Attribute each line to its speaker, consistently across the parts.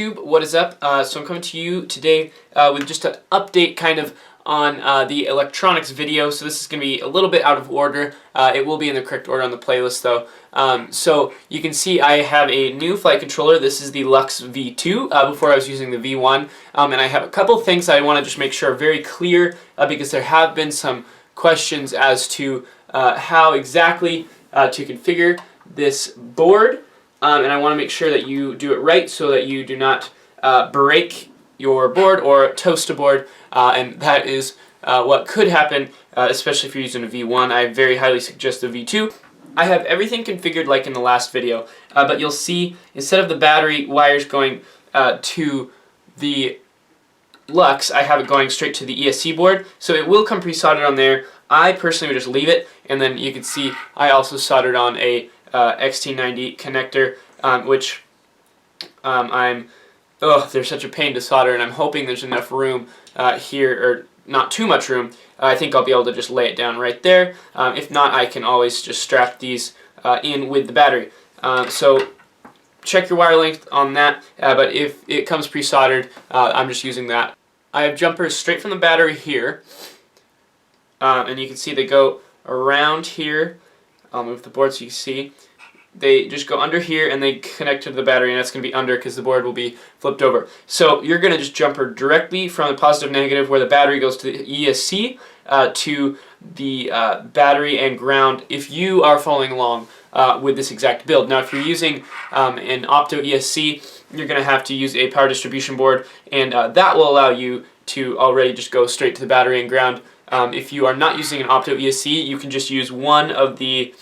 Speaker 1: YouTube, what is up? So I'm coming to you today with just an update kind of on the electronics video. So this is going to be a little bit out of order. It will be in the correct order on the playlist though. So you can see I have a new flight controller. This is the Lux V2. Before I was using the V1. And I have a couple things I want to just make sure are very clear because there have been some questions as to how exactly to configure this board. And I want to make sure that you do it right so that you do not break your board or toast a board, and that is what could happen, especially if you're using a V1. I very highly suggest the V2. I have everything configured like in the last video, but you'll see instead of the battery wires going to the Lux, I have it going straight to the ESC board, so it will come pre-soldered on there. I personally would just leave it, and then you can see I also soldered on a XT90 connector, which they're such a pain to solder, and I'm hoping there's enough room here, or not too much room. I think I'll be able to just lay it down right there. If not, I can always just strap these in with the battery. So check your wire length on that, but if it comes pre-soldered, I'm just using that. I have jumpers straight from the battery here, and you can see they go around here. I'll move the board so you can see. They just go under here and they connect to the battery, and that's going to be under because the board will be flipped over. So you're going to just jumper directly from the positive negative where the battery goes to the ESC to the battery and ground if you are following along with this exact build. Now if you're using an Opto ESC, you're going to have to use a power distribution board, and that will allow you to already just go straight to the battery and ground. If you are not using an Opto ESC, you can just use one of the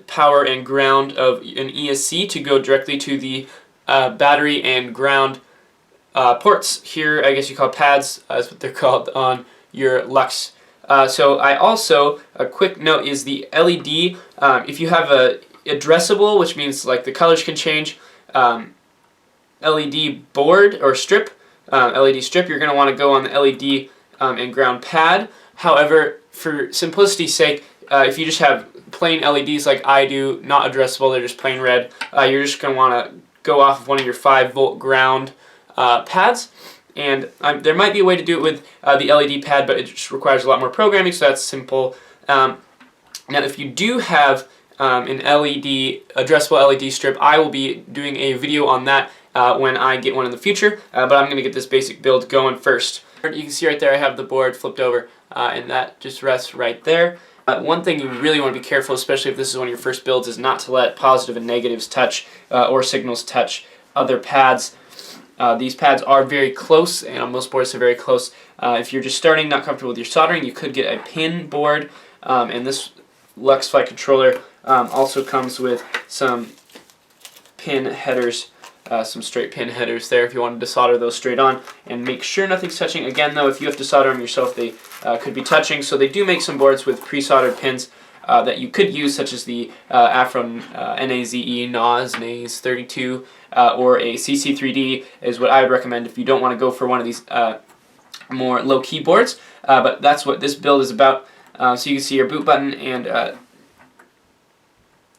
Speaker 1: power and ground of an ESC to go directly to the battery and ground ports. Here, I guess you call pads, is what they're called on your Lux. So I also, a quick note is the LED, if you have a addressable, which means like the colors can change, LED board or strip, LED strip, you're going to want to go on the LED and ground pad. However, for simplicity's sake, if you just have plain LEDs like I do, not addressable, they're just plain red, you're just going to want to go off of one of your 5-volt ground pads. And there might be a way to do it with the LED pad, but it just requires a lot more programming, so that's simple. Now if you do have an addressable LED strip, I will be doing a video on that when I get one in the future, but I'm going to get this basic build going first. You can see right there I have the board flipped over, and that just rests right there. One thing you really want to be careful, especially if this is one of your first builds, is not to let positive and negatives touch or signals touch other pads. These pads are very close, and on most boards they're very close. If you're just starting, not comfortable with your soldering, you could get a pin board, and this Lux flight controller also comes with some pin headers. Some straight pin headers there if you wanted to solder those straight on, and make sure nothing's touching. Again though, if you have to solder them yourself, they could be touching, so they do make some boards with pre-soldered pins that you could use, such as the Afro NAZE 32 or a CC3D is what I would recommend if you don't want to go for one of these more low-key boards, but that's what this build is about. So you can see your boot button and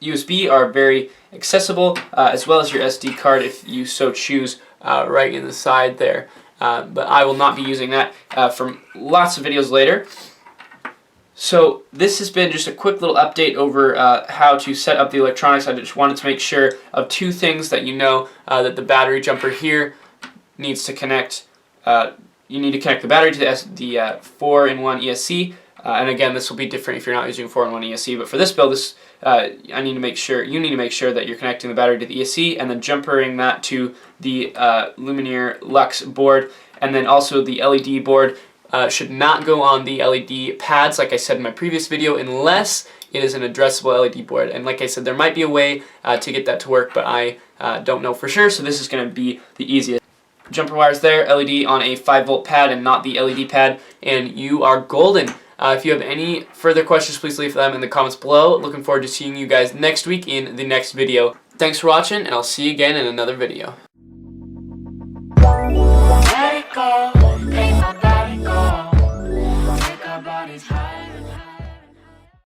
Speaker 1: USB are very accessible, as well as your SD card if you so choose, right in the side there. But I will not be using that for lots of videos later. So this has been just a quick little update over how to set up the electronics. I just wanted to make sure of two things that you know, that the battery jumper here needs to connect. You need to connect the battery to the 4-in-1 ESC. And again, this will be different if you're not using 4-in-1 ESC, but for this build, you need to make sure that you're connecting the battery to the ESC and then jumpering that to the Lumineer Lux board. And then also the LED board should not go on the LED pads, like I said in my previous video, unless it is an addressable LED board. And like I said, there might be a way to get that to work, but I don't know for sure, so this is going to be the easiest. Jumper wires there, LED on a 5-volt pad and not the LED pad, and you are golden. If you have any further questions, please leave them in the comments below. Looking forward to seeing you guys next week in the next video. Thanks for watching, and I'll see you again in another video.